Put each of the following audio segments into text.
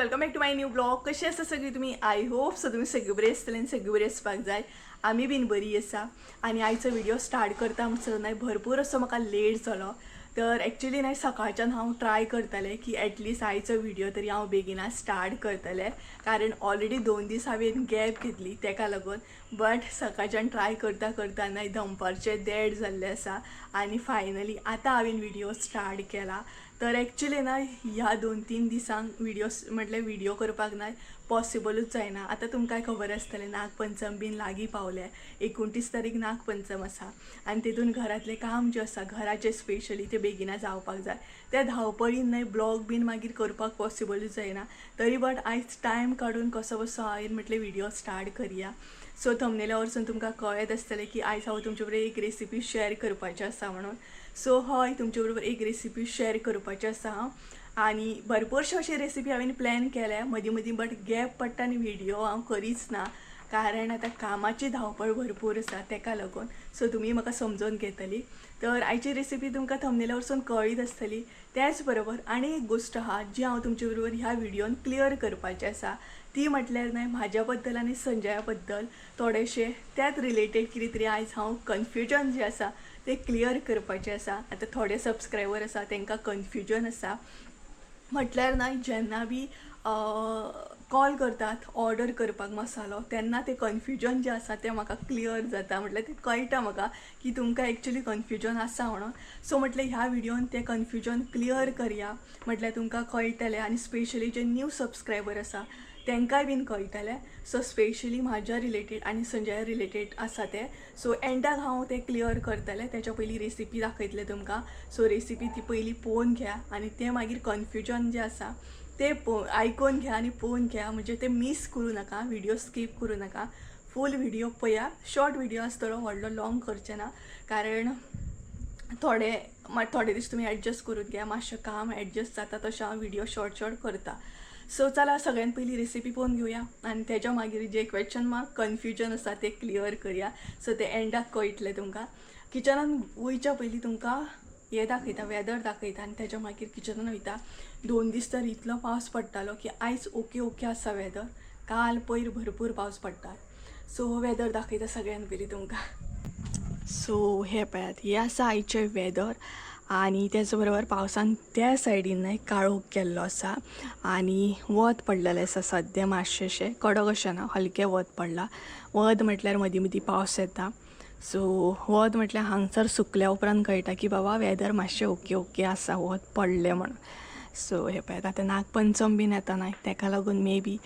Welcome back to my new blog. कशी आसा सगळी तुम्ही? आय होप सो तुम्ही सगळी बरी आसतली आनी सगळी बरी आसपाक जाय. आमी बीन बरी आसा. आनी आयचो व्हिडिओ स्टार्ट करता म्हणसर नाही भरपूर असो म्हाका लेट जालो. तर एक्चुअली नाही सकाळच्यान हांव ट्राय करतलें की एटलीस्ट आयचो व्हिडिओ तरी हांव बेगिना स्टार्ट करतलें, कारण ऑलरेडी 2 दीस हांवें गॅप घेतली तेका लागून. बट सकाळच्यान ट्राय करता करता नाही दनपारचें देड जाल्लें आसा आनी फायनली आतां हांवें व्हिडिओ स्टार्ट केला. तर एक्चुअली ना ह्या 2-3 दिसांक म्हटल्यार व्हिडिओ करपाक ना पॉसिबलूच जायना. आतां तुमकां खबर आसतलें नागपंचम बीन लागीं पावल्या. 29 तारीख नागपंचम आसा आनी तितून घरातलें काम जें आसा घराचें स्पेशली तें बेगिना जावपाक जाय. त्या धांवपळीन न्हय ब्लॉग बीन मागीर करपाक पॉसिबलूच जायना. तरी बट आयज टायम काडून कसो बसो हांवें म्हटलें व्हिडिओ स्टार्ट करया. सो थंबनेला वरसून तुमकां कळत आसतलें की आयज हांव तुमचे बरोबर एक रेसिपी शेअर करपाची आसा म्हणून. सो हय, तुमचे बरोबर एक रेसिपी शेअर करपाची आसा हांव. आनी भरपूरशे अशे रेसिपी हांवें प्लॅन केल्या मदीं मदीं, बट गॅप पडटा आनी व्हिडिओ हांव करीच ना, कारण आतां कामाची धांवपळ भरपूर आसा तेका लागून. सो तुमी म्हाका समजून घेतली. तर आयची रेसिपी तुमकां थंबनेला वरसून कळीत आसतली. त्याच बरोबर आनी एक गोश्ट आहा जी हांव तुमचे बरोबर ह्या व्हिडिओन क्लियर करपाची आसा. ती म्हटल्यार न्हय म्हाज्या बद्दल आनी संजया बद्दल थोडेशे त्याच रिलेटेड कितें तरी आयज हांव कन्फ्युजन जें आसा ते क्लियर करपाचें आसा. आतां थोडे सबस्क्रायबर आसा तांकां कन्फ्युजन आसा. म्हटल्यार न्हय जेन्ना बी कॉल करतात ऑर्डर करपाक मसालो तेन्ना ते कन्फ्युजन जें आसा तें म्हाका क्लियर जाता. म्हटल्यार तें कळटा म्हाका की तुमकां एक्चुअली कन्फ्युजन आसा म्हणून. सो म्हटलें ह्या व्हिडिओन तें कन्फ्युजन क्लियर करया. म्हटल्यार तुमकां कळटलें आनी स्पेशली जे न्यू सबस्क्रायबर आसा तांकांय बीन कळटलें. सो स्पेशली म्हाज्या रिलेटेड आनी संजया रिलेटेड आसा ते. सो एंडाक हांव तें क्लियर करतलें. तेच्या पयलीं रेसिपी दाखयतलें तुमकां. सो रेसिपी ती पयलीं पळोवन घ्या आनी तें मागीर कन्फ्युजन जें आसा तें आयकून घ्या आनी पळोवन घ्या. म्हणजे तें मिस करूं नाका, व्हिडिओ स्कीप करूं नाका, फूल व्हिडिओ पळया. शॉर्ट व्हिडिओ आसतलो, व्हडलो लॉंग करचें ना, कारण थोडे दीस तुमी एडजस्ट करून घ्या. मातशें काम एडजस्ट जाता तशें हांव व्हिडिओ शॉर्ट करता. सो चला सगळ्यान पयलीं रेसिपी पळोवन घेवया आनी तेच्या मागीर जे क्वेश्चन मार्क कन्फ्युजन आसा ते क्लियर करया. सो ते एंडाक कळटलें तुमकां. किचनान वयच्या पयलीं तुमकां हें दाखयता, वेदर दाखयता आनी तेच्या मागीर किचनान वयता. 2 दीस तर इतलो पावस पडटालो की आयज ओके आसा वेदर. काल पयर भरपूर पावस पडटा. सो वेदर दाखयता सगळ्यान पयलीं तुमकां. सो हे पळयात, हे आसा आयचें वेदर. आनी त्याच बरोबर पावसान त्या सायडीन न्हय काळोख केल्लो आसा आनी वत पडलेलें आसा सद्या. मातशेंशें कडक अशें ना, हलकें वत पडलां. वत म्हटल्यार मदीं मदीं पावस येता. सो वत म्हटल्यार हांगसर सुकल्या उपरांत कळटा की बाबा वेदर मातशें ओके आसा, वत पडलें म्हणून. सो हे पळयात, आतां नागपंचम बीन येता न्हय तेका लागून मे बी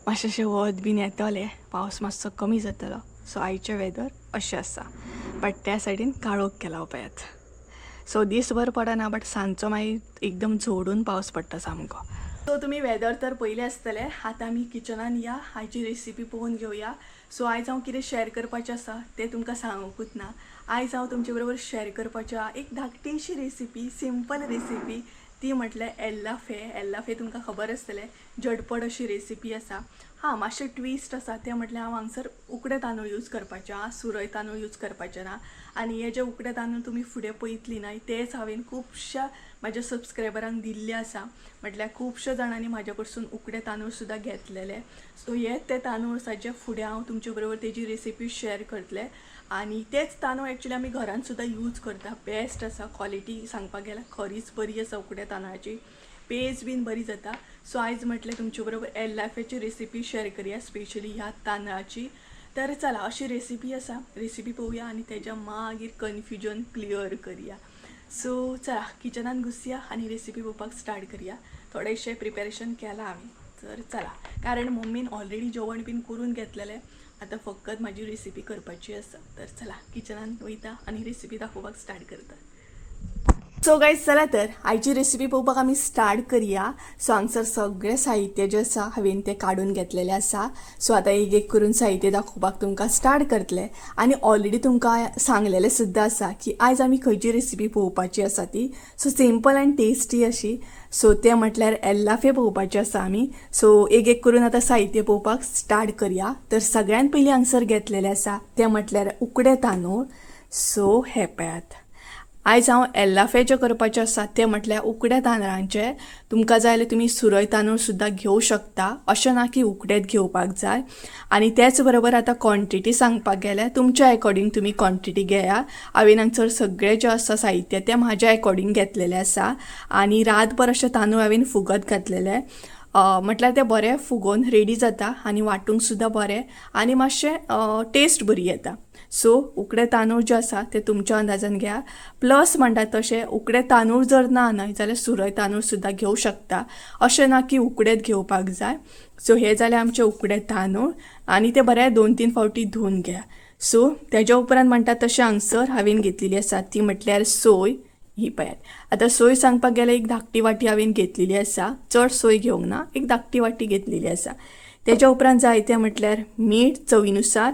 मातशेंशें वत बीन येतलें, पावस मातसो कमी जातलो. सो आयचें वेदर अशें आसा, बट त्या सायडीन काळोख केला पळयात. सो दीसभर पडना, बट सांजचो मागीर एकदम झोडून पावस पडटा सामको. सो तुमी वेदर तर पयलें आसतलें. आतां आमी किचनान या, आयची रेसिपी पळोवन घेवया. सो आयज हांव कितें शेअर करपाचें आसा तें तुमकां सांगूंकूच ना. आयज हांव तुमचे बरोबर शेअर करपाच्या एक धाकटीशी रेसिपी, सिंपल रेसिपी. ती म्हटल्यार एल्लाफे तुमकां खबर आसतलें, झटपट अशी रेसिपी आसा. हां, मातशें ट्विस्ट आसा तें म्हटल्यार हांव हांगसर उकडे तांदूळ यूज करपाचे, सुरय तांदूळ यूज करपाचे ना. आनी हे जे उकडे तांदूळ तुमी फुडें पळयतली न्हय तेच हांवें खुबश्या म्हाज्या सबस्क्रायबरांक दिल्ले आसा. म्हटल्यार खुबश्या जाणांनी म्हाज्या कडसून उकडे तांदूळ सुद्दां घेतलेले. सो हेच ते तांदूळ आसा जे फुडें हांव तुमचे बरोबर तेजी रेसिपी शेअर करतलें. आनी तेच तांदूळ एक्चुअली आमी घरान सुद्दां यूज करता. बेस्ट आसा, क्वॉलिटी सांगपाक गेल्यार खरीच बरी आसा उकड्या तांदळाची. पेज बीन बरी जाता. सो आयज म्हटलें तुमचे बरोबर एल्लाफेची रेसिपी शेअर करूया, स्पेशली ह्या तांदळाची. तर चला अशी रेसिपी आसा, रेसिपी पळोवया आनी तेच्या मागीर कन्फ्युजन क्लियर करया. सो चला किचनान घुसया आनी रेसिपी पळोवपाक स्टार्ट करया. थोडेशें प्रिपेरेशन केलां हांवें. तर चला, कारण मम्मीन ऑलरेडी जेवण बीन करून घेतलेलें. आतां फकत म्हाजी रेसिपी करपाची आसा. तर चला किचनान वयता आनी रेसिपी दाखोवपाक स्टार्ट करता. सो गायज चला तर आयची रेसिपी पळोवपाक आमी स्टार्ट करया. सो हांगसर सगळें साहित्य जें आसा हांवें तें काडून घेतलेलें आसा. सो आतां एक एक करून साहित्य दाखोवपाक तुमकां स्टार्ट करतलें. आनी ऑलरेडी तुमकां सांगलेलें सुद्दां आसा की आयज आमी खंयची रेसिपी पळोवपाची आसा ती. सो सिंपल एंड टेस्टी अशी. सो तें म्हटल्यार एल्लाफे पळोवपाचें आसा आमी. सो एक एक करून आतां साहित्य पळोवपाक स्टार्ट करया. तर सगळ्यान पयलीं हांगसर घेतलेलें आसा तें म्हटल्यार उकडे तांदूळ. सो हे पळयात, आयज हांव एल्लाफे करपाचें आसा तें म्हटल्यार उकड्या तांदळांचें. तुमकां जाय जाल्यार तुमी सुरय तांदूळ सुद्दां घेवं शकता, अशें ना की उकडेच घेवपाक जाय. आनी त्याच बरोबर आतां क्वॉन्टिटी सांगपाक गेल्यार तुमच्या अकॉर्डिंग तुमी क्वॉन्टिटी घेया. हांवें हांगसर सगळें जें आसा साहित्य तें म्हाज्या अकॉर्डिंग घेतलेलें आसा. आनी रातभर अशें तांदूळ हांवें फुगत घातलेले, म्हटल्यार ते बरें फुगोवन रेडी जाता आनी वांटूंक सुद्दां बरें आनी मातशें टेस्ट बरी येता. सो उकडे तांदूळ जे आसा ते तुमच्या अंदाजान घ्या. प्लस म्हणटात तशें उकडे तांदूळ जर ना न्हय जाल्यार सुरय तांदूळ सुद्दां घेवं शकता, अशें ना की उकडेच घेवपाक जाय. सो हे जाले आमचे उकडे तांदूळ आनी ते बरें 2-3 फावटी धुवन घ्या. सो तेज्या उपरांत म्हणटात तशें हांगसर हांवें घेतलेली आसा ती म्हटल्यार सोय. ही पळयात, आतां सोय सांगपाक गेल्यार एक धाकटी वाटी हांवें घेतलेली आसा, चड सोय घेवंक ना, एक धाकटी वाटी घेतलेली आसा. तेज्या उपरांत जाय तें म्हटल्यार मीठ चवीनुसार,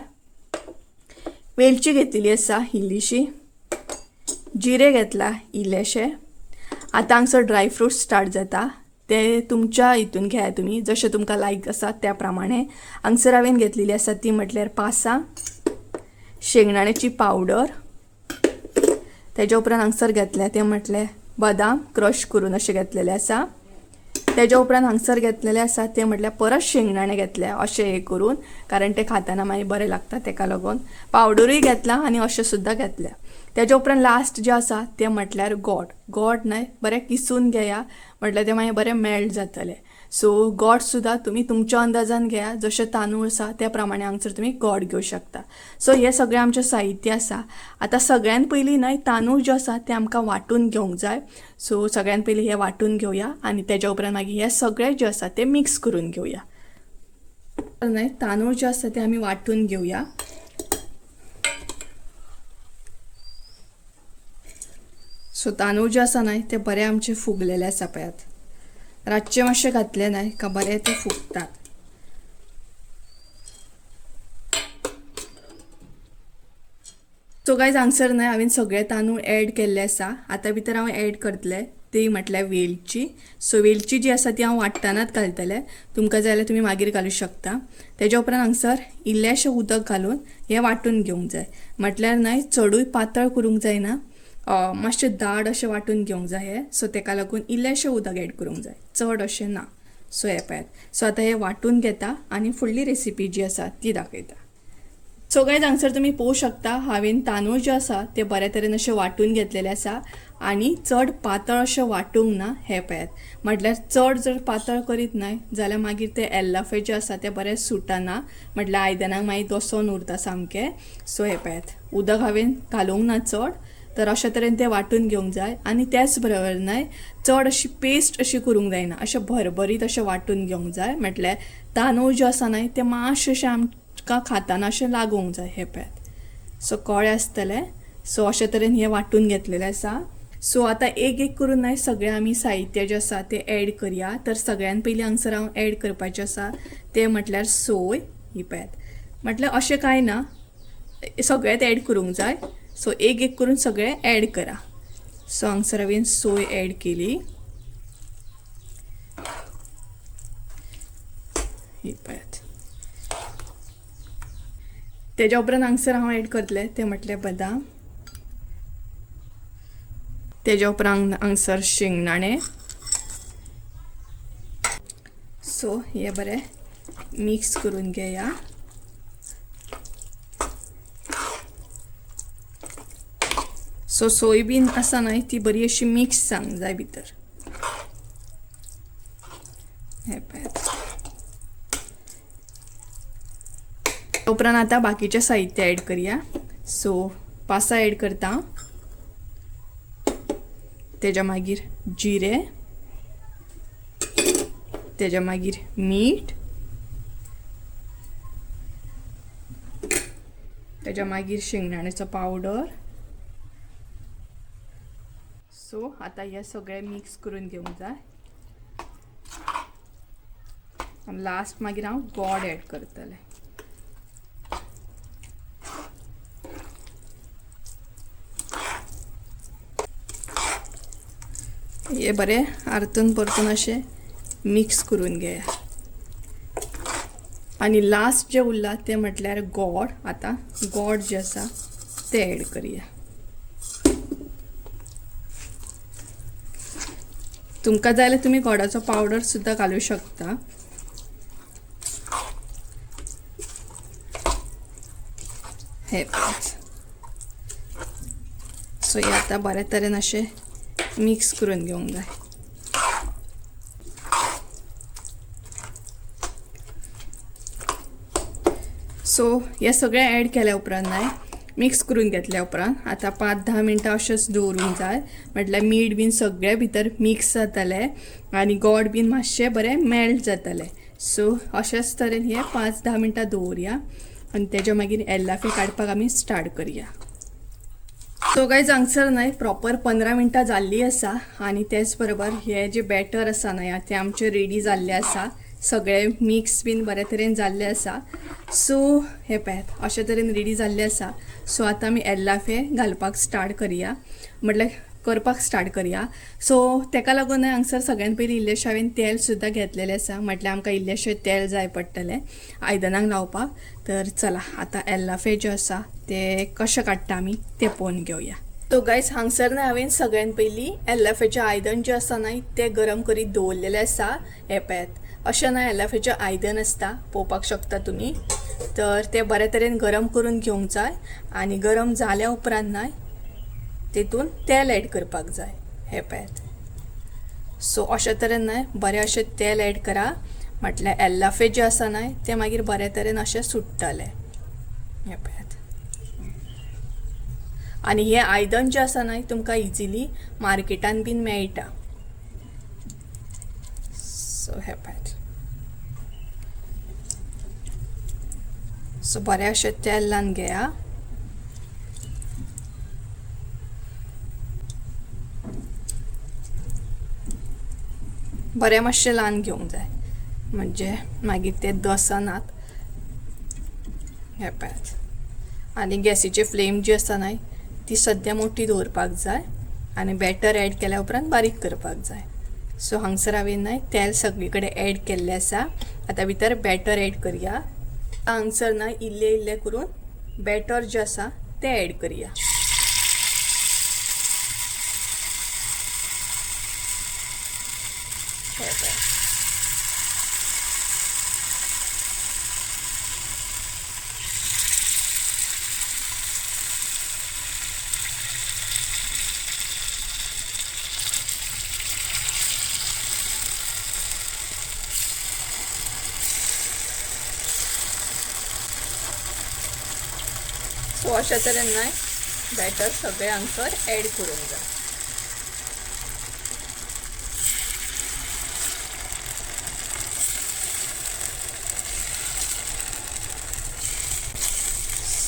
वेलची घेतलेली आसा इल्लीशी, जिरे घेतला इल्लेशे. आतां हांगसर ड्रायफ्रूट्स स्टार्ट जाता, ते तुमच्या हितून घ्या तुमी, जशें तुमकां लायक आसा त्या प्रमाणे. हांगसर हांवें घेतलेली आसा ती म्हटल्यार पासां, शेंगदाण्याची पावडर. तेज्या उपरांत हांगसर घेतले ते म्हटले बदाम क्रश करून अशें घेतलेले आसा. तेज्या उपरांत हांगसर घेतलेले आसा ते म्हटल्यार परत शेंगदाणे घेतले अशें हे करून, कारण ते खाताना मागीर बरें लागता तेका लागून. पावडरूय घेतला आनी अशें सुद्दां घेतल्या. तेज्या उपरांत लास्ट जें आसा तें म्हटल्यार गोड न्हय बरें किसून घेया, म्हटल्यार तें मागीर बरें मेल्ट जातलें. सो गोड सुद्दां तुमी तुमच्या अंदाजान घेया, जशें तांदूळ आसा त्या प्रमाणे हांगसर तुमी गोड घेवं शकता. सो हे सगळें आमचें साहित्य आसा. आतां सगळ्यान पयलीं न्हय तांदूळ जे आसा ते आमकां वांटून घेवंक जाय. सो सगळ्यान पयलीं हे वांटून घेवया आनी तेज्या उपरांत मागीर हे सगळें जें आसा तें मिक्स करून घेवया. न्हय तांदूळ जे आसा ते आमी वांटून घेवया. सो तांदूळ जे आसा न्हय ते बरें आमचे फुगलेले आसा पळयात. रातचे मातशें घातले न्हय का बरें ते फुगतात. सो गायज हांगसर न्हय हांवें सगळे तांदूळ ॲड केल्ले आसा. आतां भितर हांव ॲड करतलें ती म्हटल्यार वेलची. सो वेलची जी आसा ती हांव वाट्टनाच घालतलें, तुमकां जाय जाल्यार तुमी मागीर घालूं शकता. तेज्या उपरांत हांगसर इल्लेशें उदक घालून हें वांटून घेवंक जाय. म्हटल्यार न्हय चडूय पातळ करूंक जायना, मातशें दाट अशें वांटून घेवंक जाय हें. सो तेका लागून इल्लेशें उदक ॲड करूंक जाय, चड अशें ना. सो हे पळयात. सो आतां हें वांटून घेता आनी फुडली रेसिपी जी आसा ती दाखयता. सो गायज हांगसर तुमी पळोवंक शकता हांवें तांदूळ जे आसा ते बऱ्या तरेन अशें वांटून घेतलेले आसा आनी चड पातळ अशें वांटूंक ना. हे पळयात, म्हटल्यार चड जर पातळ करीत न्हय जाल्यार मागीर ते एल्लाफे जे आसा ते बरें सुटना, म्हटल्यार आयदनाक मागीर दसोन उरता सामकें. सो हे पळयात, उदक हांवें घालूंक ना चड, तर अशा तरेन ते वांटून घेवंक जाय. आनी त्याच बरोबर न्हय चड अशी पेस्ट अशी करूंक जायना, अशें भरभरीत अशें वांटून घेवंक जाय. म्हटल्यार तांदूळ जे आसा न्हय ते मातशें अशें आमकां खाताना अशें लागूंक जाय. हे पळयात, सो कळ्ळें आसतलें. सो अशे तरेन हे वांटून घेतलेलें आसा. सो आतां एक एक करून न्हय सगळें आमी साहित्य जें आसा तें ॲड करया. तर सगळ्यान पयलीं हांगसर हांव ॲड करपाचें आसा तें म्हटल्यार सोय. ही पळयात, म्हटल्यार अशें कांय ना, सगळेंच ॲड करूंक जाय. सो एक एक करून सगळें ॲड करा. सो हांगसर हांवें सोय ॲड केली. ही पळयात. तेज्या उपरांत हांगसर हांव ॲड करतलें तें म्हटल्यार बदाम. तेज्या उपरांत हांगसर शेंगदाणे. सो हे बरें मिक्स करून घेया. सो सोयबीन आसा न्हय ती बरी अशी मिक्स जावंक जाय भितर. हे पळयात. उपरांत आतां बाकीचें साहित्य ॲड करया. सो पासां ॲड करता. तेज्या मागीर जिरे, तेज्या मागीर मीठ, तेज्या मागीर शेंगदाण्याचो पावडर. सो आतां हे सगळें मिक्स करून घेवंक जाय. लास्ट मागीर हांव गोड ॲड करतलें. हे बरें आरतून परतून अशें मिक्स करून घेया. आनी लास्ट जें उरलां तें म्हटल्यार गोड. आतां गोड जें आसा तें ॲड करया. तुमका जाय जाल्यार तुम्ही गोडाचो पावडर सुद्धा घालू शकता. हे सो हे आता बऱ्या तरेन असे मिक्स करून घेवंक जाय. सो हे सगळें ॲड केल्या उपरांत नाही मिक्स करून घेतल्या उपरांत आता 5-10 मिनटां अशेंच दवरूंक जाय. म्हटल्यार मीठ बीन सगळें भितर मिक्स जातलें आनी गोड बीन मातशें बरें मेल्ट जातलें. सो अशाच तरेन हे 5-10 मिनटां दवरया आनी तेज्या मागीर एल्लाफे काडपाक आमी स्टार्ट करया. सो गायज हांगसर न्हय प्रॉपर 15 मिनटां जाल्लीं आसा आनी तेच बरोबर हे जे बॅटर आसा न्हय ते आमचे रेडी जाल्ले आसा. सगळे मिक्स बीन बऱ्या तरेन जाल्ले आसा. सो हे पळयात अशे तरेन रेडी जाल्ले आसा. सो आतां आमी एल्लाफे घालपाक स्टार्ट करया म्हटल्यार करपाक स्टार्ट करया. सो तेका लागून हांगसर सगळ्यान पयलीं इल्लेशें हांवें तेल सुद्दां घेतलेलें आसा. म्हटल्यार आमकां इल्लेशें तेल जाय पडटलें आयदनांक लावपाक. तर चला आतां एल्लाफे जे आसा ते कशें काडटा आमी ते पळोवन घेवया. तो गायज हांगसर न्हय हांवें सगळ्यान पयलीं एल्लाफेचें आयदन जें आसा न्हय तें गरम करीत दवरलेलें आसा. हे पळयात अशें न्हय एल्लाफेचें आयदन आसता पळोवपाक शकता तुमी. तर ते बऱ्या तरेन गरम करून घेवंक जाय आनी गरम जाल्या उपरांत न्हय तेतून तेल ॲड करपाक जाय. हे पळयात सो अशे तरेन न्हय बरें अशें तेल ॲड करा म्हटल्यार एल्लाफे जे आसा न्हय ते मागीर बऱ्या तरेन अशें सुट्टले. हे पळयात आनी हे आयदन जें आसा न्हय तुमकां इजिली मार्केटान बीन मेळटा. सो हे पळयात सो बरें अशें तेल लावन घेया. बरें मातशें लावन घेवंक जाय म्हणजे मागीर ते दसनात. हे पळयात आनी गॅसीची फ्लेम जी आसा न्हय ती सद्या मोठी दवरपाक जाय आनी बॅटर ॲड केल्या उपरांत बारीक करपाक जाय. सो हांगसर हांवें न्हय तेल सगळे कडेन ॲड केल्लें आसा. आतां भितर बॅटर ॲड करया. हांगसर न्हय इल्लें इल्लें करून बॅटर जें आसा तें ॲड करया. सो अशा तरेन न्हय बॅटर सगळे हांगसर ॲड करूंक जाय.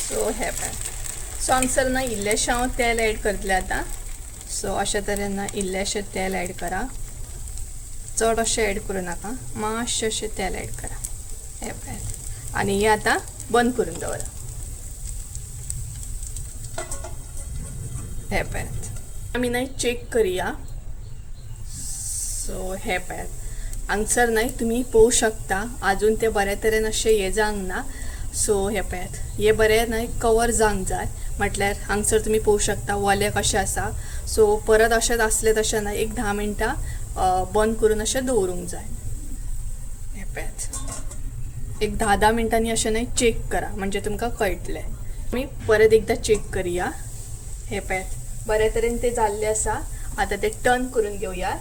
सो हे पळयात सो हांगसर न्हय इल्लेशें हांव तेल ॲड करतलें आतां. सो अशा तरेन न्हय इल्लेशें तेल ॲड करा. चड अशें ॲड करूं नाका मातशें अशें तेल ॲड करा. हे पळयात आनी हें आतां बंद करून दवरा. हे पळयात आमी न्हय चेक करया. सो हे पळयात हांगसर न्हय तुमी पळोवं शकता आजून ते बऱ्या तरेन अशें हे जावंक ना. सो हे पळयात हे बरें न्हय कवर जावंक जाय म्हटल्यार हांगसर तुमी पळोवं शकता वलें कशें आसा. सो परत अशेंच आसलें तशें न्हय एक 10 मिनटां बंद करून अशें दवरूंक जाय. हे पळयात एक 10 मिनटांनी अशें न्हय चेक करा म्हणजे तुमकां कळटलें. आमी परत एकदां चेक करया. हे पळयात बऱ्या तरेन ते जाल्ले आसा. आतां ते टर्न करून घेवया.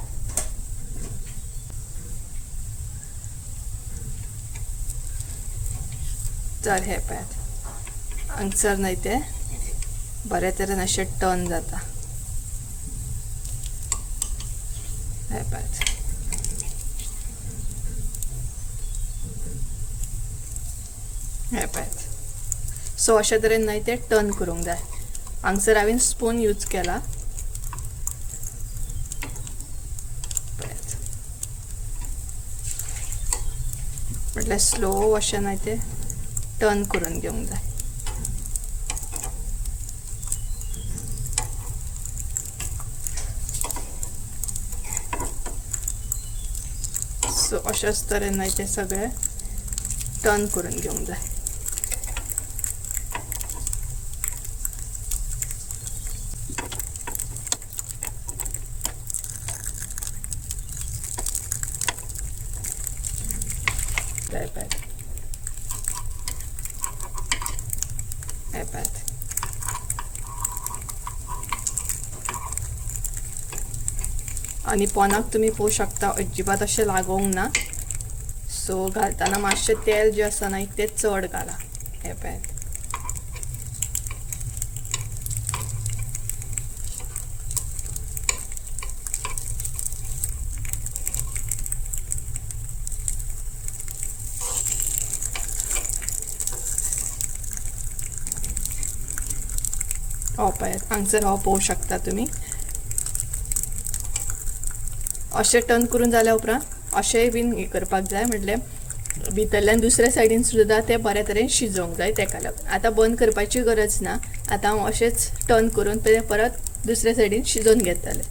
तर हे पळयात हांगसर न्हय ते बऱ्या तरेन अशें टर्न जाता. हे पळयात हे पळयात सो अशा तरेन न्हय ते टर्न करूंक जाय. हांगसर हांवें स्पून यूज केला. म्हटल्यार स्लो अशें न्हय ते टर्न करून घेवंक जाय. सो अशाच तरेन न्हय ते सगळे टर्न करून घेवंक जाय. जाय पळयात. हे पळयात. आणि पोनाक तुम्ही पळोवंक शकता अजिबात अशें लागोंक ना. सो घालतना मातशें तेल जें आसा ना तें चड घाला. हे पळयात. हो पळयात हांगसर हो पळोवंक शकता तुमी. अशें टर्न करून जाल्या उपरांत अशेंय बीन हे करपाक जाय, म्हटल्यार भितरल्यान दुसऱ्या सायडीन सुद्दां तें बऱ्या तरेन शिजोवंक जाय. तेका लागून आतां बंद करपाची गरज ना. आतां हांव अशेंच टर्न करून परत दुसऱ्या सायडीन शिजोवन घेतले.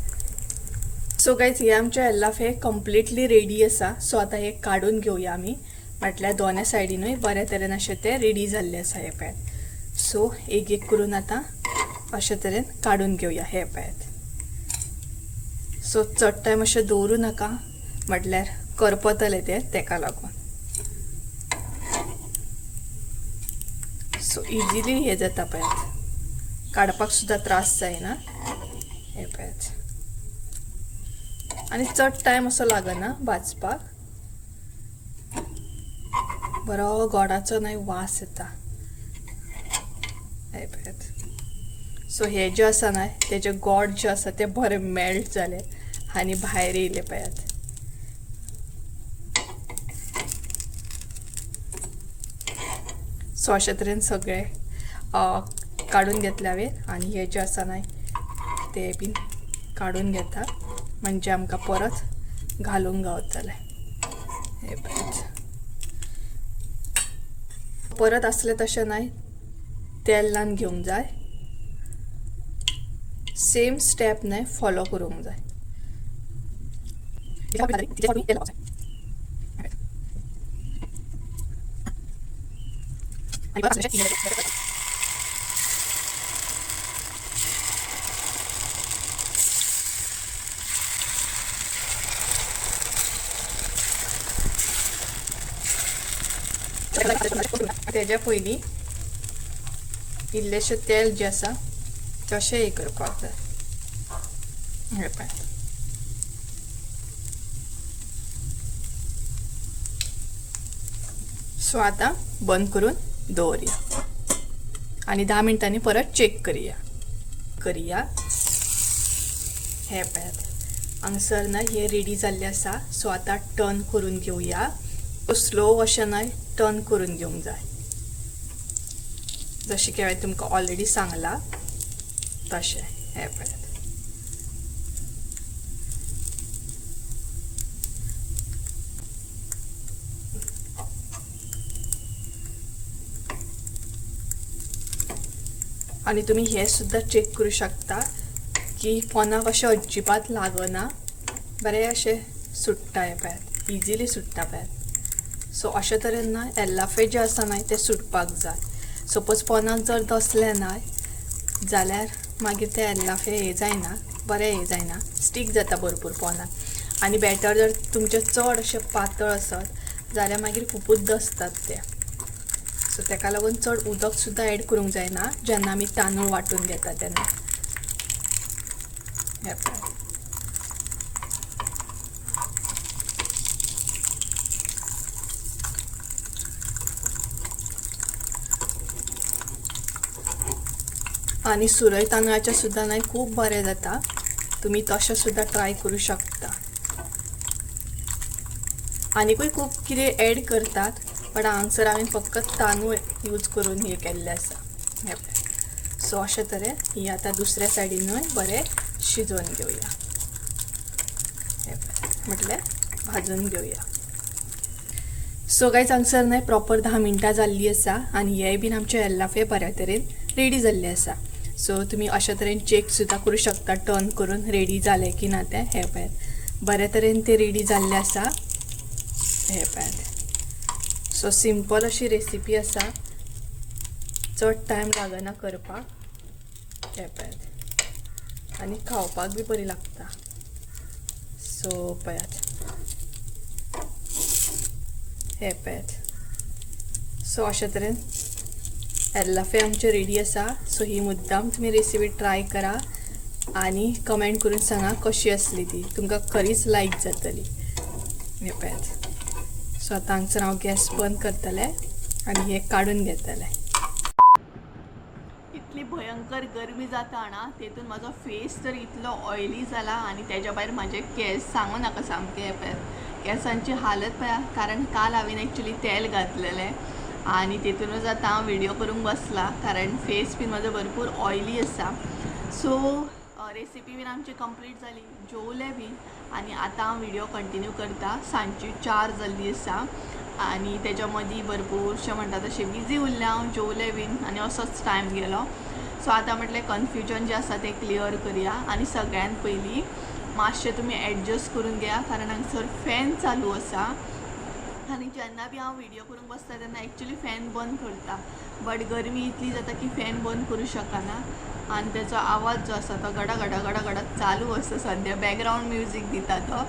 सो गायज हे आमचे एल्लाफे कंप्लिटली रेडी आसा. सो आतां हे काडून घेवया आमी. म्हटल्यार दोनूय सायडीनूय बऱ्या तरेन अशें तें रेडी जाल्लें आसा. हे पळयात. सो एक एक करून आतां अशे तरेन काडून घेवया. हे पळयात. सो चड टायम अशें दवरूं नाका, म्हटल्यार करपतले तेका लागून. सो इजिली हे जाता पळयात. काडपाक सुद्दां त्रास जायना. हे पळयात. आनी चड टायम असो लागना भाजपाक. बरो गोडाचो न्हय वास येता. हे पळयात. सो हे जे आसा ना तेजे गोड जे आसा ते बरे मेल्ट जाले आनी भायर येयले पळयात. सो अशे तरेन सगळे काडून घेतले हांवें. आनी हे जे आसा ना ते बीन काडून घेता, म्हणजे आमकां परत घालूंक गावतले. हे पळयात. परत असले तशें न्हय, तेल लावन घेवंक जाय. सेम स्टेप न्हय फॉलो करूंक जाय. तेज्या पयलीं इल्लेशें तेल जें आसा तशें हे करपाक जाय. हे पळय. सो आतां बंद करून दवरया आनी 10 मिनटांनी परत चेक करुया. हे पळयात. हांगसर ना हे रेडी जाल्ले आसा. सो आतां टर्न करून घेवया. स्लो अशें न्हय, टर्न करून घेवंक जाय. जशें की हांवें तुमकां ऑलरेडी सांगलां तशें. हे पळयात. आनी तुमी हे सुद्दां चेक करूं शकता की पोनाक अशें अजिबात लागना. बरें अशें सुट्टा. हे पळयात. इजिली सुट्टा पळयात. सो अशे तरेन ना एल्लाफे जे आसा ना ते सुटपाक जाय. सपोज पोनाक जर दसलें ना जाल्यार मागीर ते एल्लाफे हे जायना, बरें हे जायना, स्टीक जाता भरपूर पोनाक. आनी बॅटर जर तुमचे चड अशें पातळ आसत जाल्यार मागीर खुबूच दसतात ते. सो तेका लागून चड उदक सुद्दां एड करूंक जायना जेन्ना आमी तांदूळ वांटून घेता तेन्ना. हे पळय. आनी सुरय तांदळाचे सुद्दां न्हय खूब बरें जाता. तुमी तशें सुद्दां ट्राय करूं शकता. आनीकूय खूब कितें एड करतात, पण हांगसर हांवें फक्त तांदूळ यूज करून हे केल्ले आसा. हे पळय. सो अशे तरेन ही आतां दुसऱ्या सायडीनूय बरें शिजोवन घेवया. हे पळय. म्हटल्यार भाजून घेवया. सो गायज हांगसर न्हय प्रॉपर 10 मिनटां जाल्ली आसा आनी हे बीन आमचे एल्लाफे बऱ्या तरेन रेडी जाल्ले आसा. सो तुमी अशे तरेन चेक सुद्दां करूं शकता टर्न करून रेडी जाले की ना ते. हे पळयात. बऱ्या तरेन ते रेडी जाल्ले आसा. हे पळयात. सो सिंपल अशी रेसिपी आसा. चड टायम लागना करपाक. हे पळयात. आनी खावपाक बी बरी लागता. सो पळयात. हे पळयात. सो अशा तरेन एल्लाफे आमचे रेडी आसा. सो ही मुद्दाम तुम्ही रेसिपी ट्राय करा आणि कमेंट करून सांगा कशी असली ती. तुमकां खरीच लायक जातली. हे पळयात. सो आतां हांगसर हांव गॅस बंद करतलें आणि हे काढून घेतलें. इतली भयंकर गरमी जाता ना, तेतून माझो फेस तर इतलो ऑयली जाला आणि त्याच्या भायर माझे केस सांगू नाका सामके. हे पळयात केसांची हालत पळया. कारण काल हांवें एक्चुअली तेल घातलेलें आणि तेतूनच आतां हांव व्हिडिओ करूंक बसला कारण फेस बीन म्हाजो भरपूर ऑयली आसा. सो रेसिपी बीन आमची कंप्लीट जाली, जेवले बी आणि आतां हांव व्हिडिओ कंटिन्यू करता. सांजची 4 जाल्ली आसा आणि त्याच्या मदीं भरपूरशें म्हणटा तशें बिजी उरलें हांव. जेवलें बीन आणि असोच टायम गेलो. सो आतां म्हटलें कन्फ्युजन जें आसा तें क्लियर करया आणि सगळ्यात पयलीं मातशें तुमी एडजस्ट करून घेया कारण हांगसर फॅन चालू आसा आणि जेन्ना बी हांव व्हिडिओ करूंक बसता तेन्ना एक्चुअली फॅन बंद करता. बट गरमी इतली जाता की फॅन बंद करूं शकना आणि त्याचो आवाज जो आसा तो गडा गडा गडा गडा चालू आसा. सद्या बॅकग्रावंड म्युजीक दिता तो.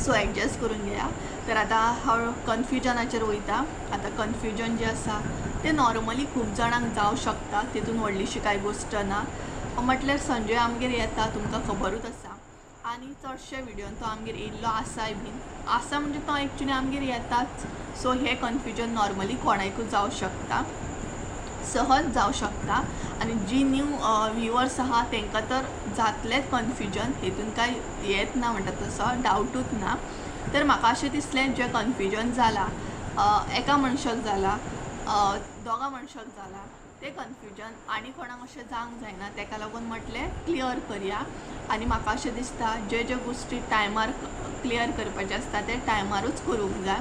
सो एडजस्ट करून घेया. तर आतां हांव कन्फ्युजनाचेर वयता. आतां कन्फ्युजन जें आसा तें नॉर्मली खूब जाणांक जावं शकता, तेतून व्हडलीशी कांय गोश्ट ना. म्हटल्यार संजय आमगेर येता, तुमकां खबरूच आसा आणि चडशे व्हिडिओन तो आमगेर येयल्लो आसाय बीन. आसा म्हणजे तो एक्चुअली आमगेर येताच. सो हे कन्फ्युजन नॉर्मली कोणाकूय जावं शकता, सहज जावं शकता आणि जी न्यू व्ह्युअर्स आहा तांकां तर जातलेंच कन्फ्युजन. हेतून कांय येत ना म्हणटा तसो डावटूच ना. तर म्हाका अशें दिसलें जें कन्फ्युजन जाला एका मनशाक जाला, दोगा मनशाक जाला, तें कन्फ्युजन आनी कोणाक अशें जावंक जायना. ताका लागून म्हटलें क्लियर करया आणि म्हाका अशें दिसता जे गोश्टी टायमार क्लियर करपाचे आसता ते टायमारूच करूंक जाय.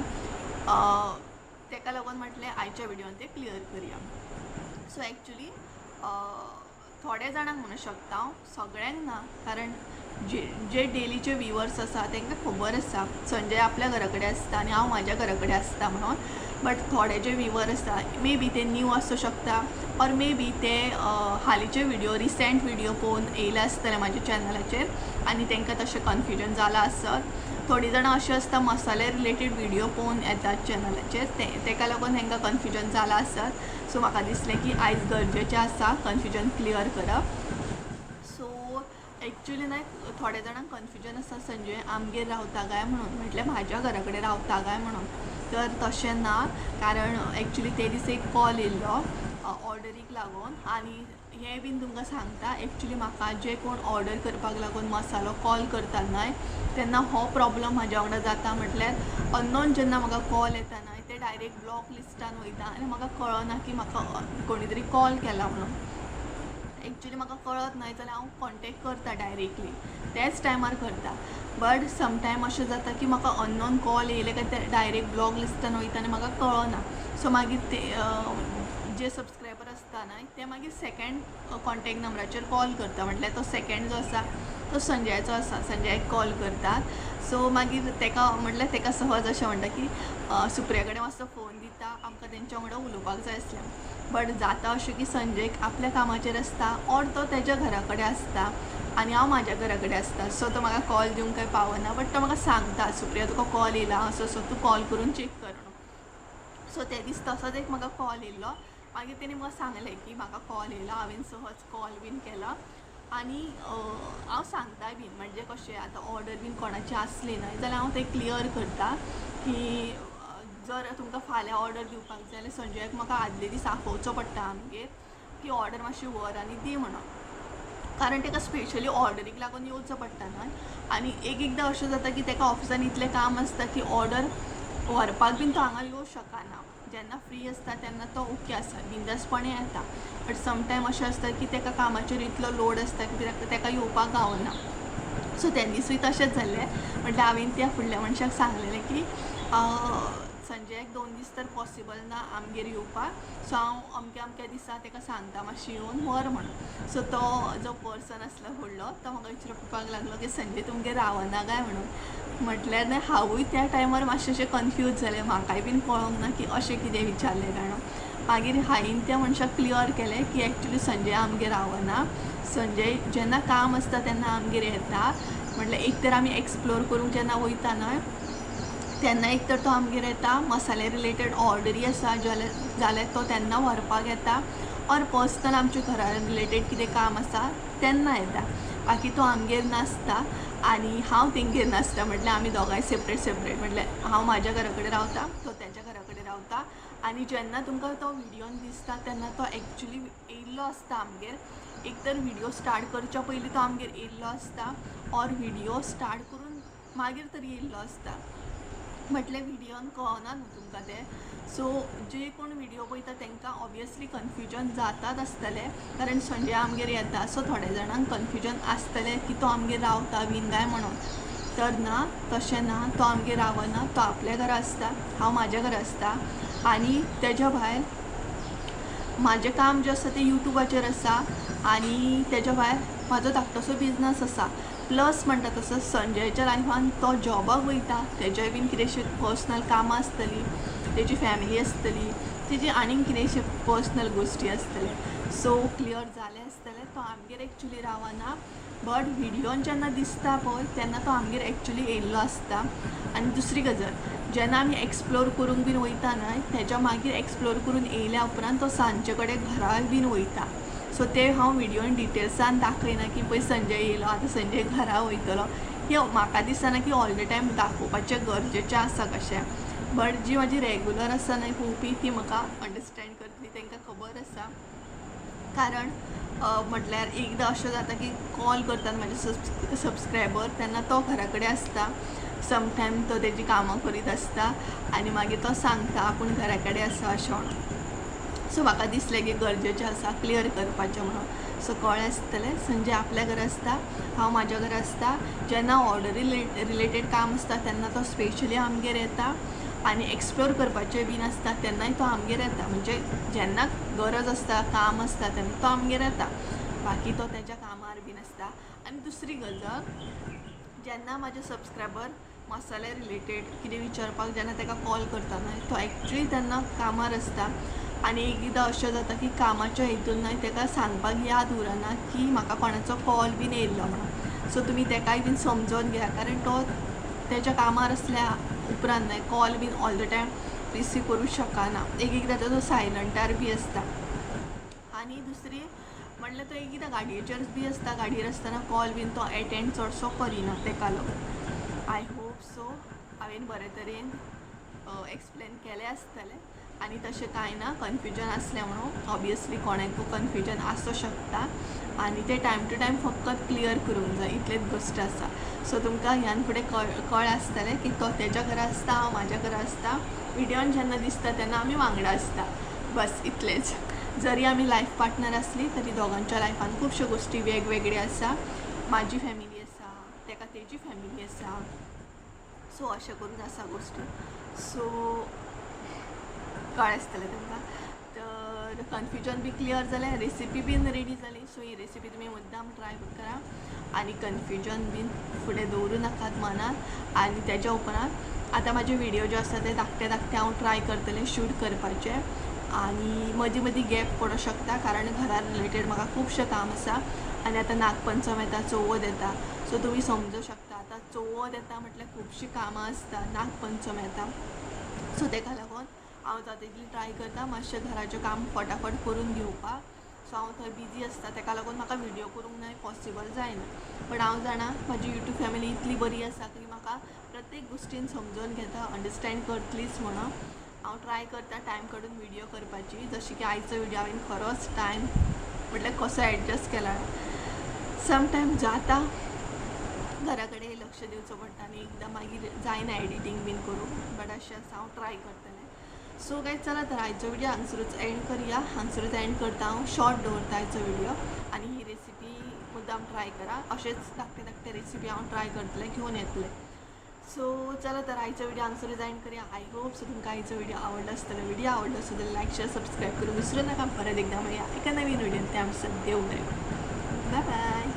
ताका लागून म्हटलें आयच्या व्हिडिओन तें क्लियर करया. सो एक्चुअली थोड्या जाणांक म्हणूं शकता हांव, सगळ्यांक ना. कारण जे डेलीचे व्ह्युअर्स आसा तांकां खबर आसा संजय आपल्या घरा कडेन आसता आणि हांव म्हाज्या घरा कडेन आसता म्हणून. बट थोडे जे व्ह्युअर आसा मे बी ते न्यू आसूं शकता ऑर मे बी ते हालींचे व्हिडिओ रिसेंट व्हिडिओ पळोवन येयले आसतले म्हाज्या चॅनलाचेर आणि तांकां तशें कन्फ्युजन जालां आसत. थोडी जाणां अशीं आसता मसाले रिलेटेड व्हिडिओ पळोवन येतात चॅनलाचेर, ताका लागून तांकां कन्फ्युजन जालां आसत. सो म्हाका दिसलें की आयज गरजेचें आसा कन्फ्युजन क्लियर करप. सो एक्चुअली ना थोड्या जाणांक कन्फ्युजन आसा संजय आमगेर रावता काय म्हणून, म्हटल्यार म्हाज्या घरा कडेन रावता काय म्हणून. तर तशें ना. कारण एक्चुअली ते दीस एक कॉल येयल्लो ऑर्डरीक लागून आणि हें बीन तुमकां सांगता. एक्चुअली म्हाका जे कोण ऑर्डर करपाक लागून मसालो कॉल करता न्हय तेन्ना हो प्रॉब्लम म्हाज्या वांगडा जाता. म्हटल्यार अननोन जेन्ना म्हाका कॉल येता न्हय ते डायरेक्ट ब्लॉक लिस्टान वयता आनी म्हाका कळना की म्हाका कोणी तरी कॉल केला म्हणून. एक्चुअली म्हाका कळत न्हय जाल्यार हांव कॉन्टेक्ट करता डायरेक्टली, तेच टायमार करता. बट समटायम अशें जाता की म्हाका अननोन कॉल येयले काय ते डायरेक्ट ब्लॉक लिस्टान वयता आनी म्हाका कळना. सो मागीर ते जे सबस्क्रायबर आसता न्हय ते मागीर सेकंड कॉन्टेक्ट नंबराचेर कॉल करता. म्हटल्यार तो सेकंड जो आसा तो संजयाचो आसा, संजयाक कॉल करतात. सो मागीर ताका म्हटल्यार ताका सहज अशें म्हणटा की सुप्रिया कडेन मातसो फोन दिता, आमकां तेंच्या वांगडा उलोवपाक जाय आसलें. बट जाता अशें की संजयक आपल्या कामाचेर आसता ऑर तो तेज्या घरा कडेन आसता आनी हांव म्हाज्या घरा कडेन आसता. सो तो म्हाका कॉल दिवंक काय पावना. बट तो म्हाका सांगता सुप्रिया तुका कॉल येयला असो असो तूं कॉल करून चॅक कर म्हणून. सो ते दीस तसोच एक म्हाका कॉल येयल्लो. मागीर तेणी म्हाका सांगलें की म्हाका कॉल येयला, हांवें सहज कॉल बीन केला आनी हांव सांगता बीन. म्हणजे कशें आतां ऑर्डर बीन कोणाची आसली न्हय जाल्यार हांव तें क्लियर करता की जर तुमकां फाल्यां ऑर्डर दिवपाक जाय जाल्यार संजयाक म्हाका आदले दीस आफोवचो पडटा आमगेर की ऑर्डर मातशी व्हर आनी दी म्हणून. कारण ताका स्पेशली ऑर्डरीक लागून येवचो पडटा न्हय आनी एकदां अशें जाता की ताका ऑफिसान इतलें काम आसता की ऑर्डर व्हरपाक बीन तो हांगा येवं शकना. जेन्ना फ्री आसता तेन्ना तो ओके आसा, बिंदासपणे येता. बट समटायम अशें आसता की ताका कामाचेर इतलो लोड आसता की ताका येवपाक गावना. सो त्या दिसूय तशेंच जाल्लें. म्हटल्यार हांवें त्या फुडल्या मनशाक सांगलेलें की संजयाक 2 दीस तर पॉसिबल ना आमगेर येवपाक. सो हांव अमक्या अमक्या दिसा ताका सांगता मातशी येवन व्हर म्हणून. सो तो जो पर्सन आसलो व्हडलो तो म्हाका विचारपाक लागलो की संजय तुमगेर रावना काय म्हणून. म्हटल्यार न्हय हांवूय त्या टायमार मातशें कन्फ्यूज जालें. म्हाकाय बीन कळोंक ना की अशें कितें विचारलें काय. मागीर हांवें त्या मनशाक क्लियर केलें की एक्चुली संजय आमगेर रावना. संजय जेन्ना काम आसता तेन्ना आमगेर येता. म्हटल्यार एक तर आमी एक्सप्लोर करूंक जेन्ना वयता न्हय तेन्ना एक तर तो आमगेर येता मसाले रिलेटेड ऑर्डरी आसा जाल्यार तो तेन्ना व्हरपाक येता और पर्सनल आमच्या घरा रिलेटेड कितें काम आसा तेन्ना येता. बाकी तो आमगेर नासता आनी हांव तेंगेर नासता. म्हटल्यार आमी दोगांय सेपरेट म्हटल्यार हांव म्हाज्या घरा कडेन रावता, तो तेज्या घरा कडेन रावता. आनी जेन्ना तुमकां तो व्हिडियोन दिसता तेन्ना तो एक्चुली येयल्लो आसता आमगेर. एक तर व्हिडियो स्टार्ट करच्या पयलीं तो आमगेर येयल्लो आसता और व्हिडियो स्टार्ट करून मागीर तरी येयल्लो आसता. म्हटल्यार व्हिडियोन कळना न्हू तुमकां तें. सो जे कोण व्हिडियो पळयता तांकां ऑब्वियसली कन्फ्युजन जाताच आसतलें, कारण संजय आमगेर येता. सो थोड्या जाणांक कन्फ्युजन आसतलें की तो आमगेर रावता बीन काय म्हणून. तर ना, तशें ना, तो आमगेर रावना. तो आपल्या घरा आसता, हांव म्हाज्या घरा आसता. आनी तेज्या भायर म्हाजें काम जें आसा तें यूट्यूबाचेर आसा आनी तेज्या भायर म्हाजो धाकटोसो बिजनस आसा. प्लस म्हणटा तसो संजयच्या लायफान तो जॉबाक वयता, तेजेय बीन कितेंशे पर्सनल कामां आसतलीं, तेजी फॅमिली आसतली, तेजी आनीक कितेंशे पर्सनल गोश्टी आसतले. सो क्लियर जालें आसतलें, तो आमगेर एक्चुली रावना. बट व्हिडियोन जेन्ना दिसता पळय तेन्ना तो आमगेर एक्चुली येयल्लो आसता. आनी दुसरी गजाल, जेन्ना आमी एक्सप्लोर करूंक बीन वयता न्हय, तेज्या मागीर एक्सप्लोर करून येयल्या उपरांत तो सांजचे कडेन घरा बीन वयता. सो ते हांव व्हिडियोन डिटेल्सान दाखयना की पळय संजय येयलो, आतां संजय घरा वयतलो. हे म्हाका दिसना की ऑल द टायम दाखोवपाचें गरजेचें आसा कशें. बट जी म्हाजी रेगुलर आसा न्हय पळोवपी ती म्हाका अंडरस्टँड करतली, तांकां खबर आसा. कारण म्हटल्यार एकदां अशें जाता की कॉल करतात म्हाजे सबस्क्रायबर, तेन्ना तो घरा कडेन आसता. समटायम तो तेजी कामां करीत आसता आनी मागीर तो सांगता आपूण घरा कडेन आसा अशें म्हणून. सो म्हाका दिसलें की गरजेचें आसा क्लियर करपाचें म्हणून. सो कळ्ळें आसतलें, संजय आपल्या घरा आसता, हांव म्हाज्या घरा आसता. जेन्ना ऑर्डरी रिलेटेड काम आसता तेन्ना तो स्पेशली आमगेर येता आनी एक्सप्लोर करपाचें बीन आसता तेन्नाय तो आमगेर येता. म्हणजे जेन्ना गरज आसता, काम आसता तेन्ना तो आमगेर येता. बाकी तो तेज्या कामार बीन आसता. आनी दुसरी गजाल, जेन्ना म्हाजे सबस्क्रायबर मसाले रिलेटेड कितें विचारपाक जेन्ना ताका कॉल करता न्हय, तो एक्चुली तेन्ना कामार आसता. आनी एकदां अशें जाता की कामाच्या हितून न्हय ताका सांगपाक याद उरना की म्हाका कोणाचो कॉल बीन येयल्लो म्हणून. सो तुमी ताकाय बीन समजोन घेया, कारण तो तेज्या कामार असल्या उपरांत न्हय call been all the time receive करूं शकना. एकदां तो सायलंटार बी आसता. आनी दुसरी म्हणल्यार तो एकदां गाडयेचेर बी आसता, गाडयेर आसतना कॉल बीन तो एटेंड चडसो करिना, ताका लागून. आय होप सो हांवें बरे तरेन एक्सप्लेन केलें आसतलें. आनी तशें कांय ना, कन्फ्युजन आसलें म्हणून ऑब्वियसली कोणाकूय कन्फ्युजन आसूं शकता आनी ते टायम टू टायम फकत क्लियर करूंक जाय, इतलेच गोश्ट आसा. सो तुमकां ह्यान फुडें कळ्ळें आसतलें की तो तेज्या घरा आसता, हांव म्हाज्या घरा आसता. व्हिडियोन जेन्ना दिसता तेन्ना आमी वांगडा आसता, बस इतलेंच. जरी आमी लायफ पार्टनर आसली तरी दोगांच्या लायफान खुबश्यो गोश्टी वेगवेगळ्यो आसा. म्हाजी फॅमिली आसा, ताका तेजी फॅमिली आसा. सो अशें करून आसा गोश्टी. सो कळ्ळें आसतलें तुमकां. तर कन्फ्युजन बी क्लियर जालें, रेसिपी बीन रेडी जाली. सो ही रेसिपी तुमी मुद्दाम ट्राय करा आनी कन्फ्युजन बीन फुडें दवरूं नाकात मनात. आनी तेज्या उपरांत आतां म्हाजे व्हिडियो जे आसा ते धाकटे हांव ट्राय करतलें शूट करपाचें. आनी मदीं मदीं गॅप पडूंक शकता कारण घरा रिलेटेड म्हाका खुबशें काम आसा. आनी आतां नागपंचम येता, चवथ येता. सो तुमी समजूं शकता आतां चवथ येता म्हटल्यार खुबशीं कामां आसता, नागपंचम येता. सो ताका लागून हांव जाता तितली ट्राय करता मातशें घराचें काम फटाफट करून घेवपाक. सो हांव थंय बिजी आसता, ताका लागून म्हाका व्हिडियो करूंक न्हय पॉसिबल जायना. बट हांव जाणा म्हाजी यूट्यूब फॅमिली इतली बरी आसा की म्हाका प्रत्येक गोश्टीन समजून घेता, अंडरस्टँड करतलीच म्हणून. हांव ट्राय करता टायम काडून व्हिडियो करपाची. जशी की आयचो व्हिडियो हांवें खरोच टायम म्हटल्यार कसो एडजस्ट केला. समटायम जाता घरा कडेन लक्ष दिवचो पडटा आनी एकदां मागीर जायना एडिटींग बीन करूंक. बट अशें आसा, हांव ट्राय करतलें. सो गायज चला तर आयचो व्हिडियो हांगसरूच एंड करुया. हांगसरूच एंड करता हांव, शॉर्ट दवरता आयचो व्हिडियो. आनी ही रेसिपी मुद्दाम ट्राय करा. अशेंच धाकटे रेसिपी हांव ट्राय करतलें, घेवन येतलें. सो चला तर आयचो व्हिडियो हांगसरूच एंड करुया. आय होप सो तुमकां आयचो व्हिडियो आवडलो आसतलो. व्हिडियो आवडलो आसत जाल्यार लायक शेअर सबस्क्रायब करूंक विसरूं नाका. परत एकदां मेळया एका नवीन व्हिडियोन. ते आमचं देव बरें. Bye bye.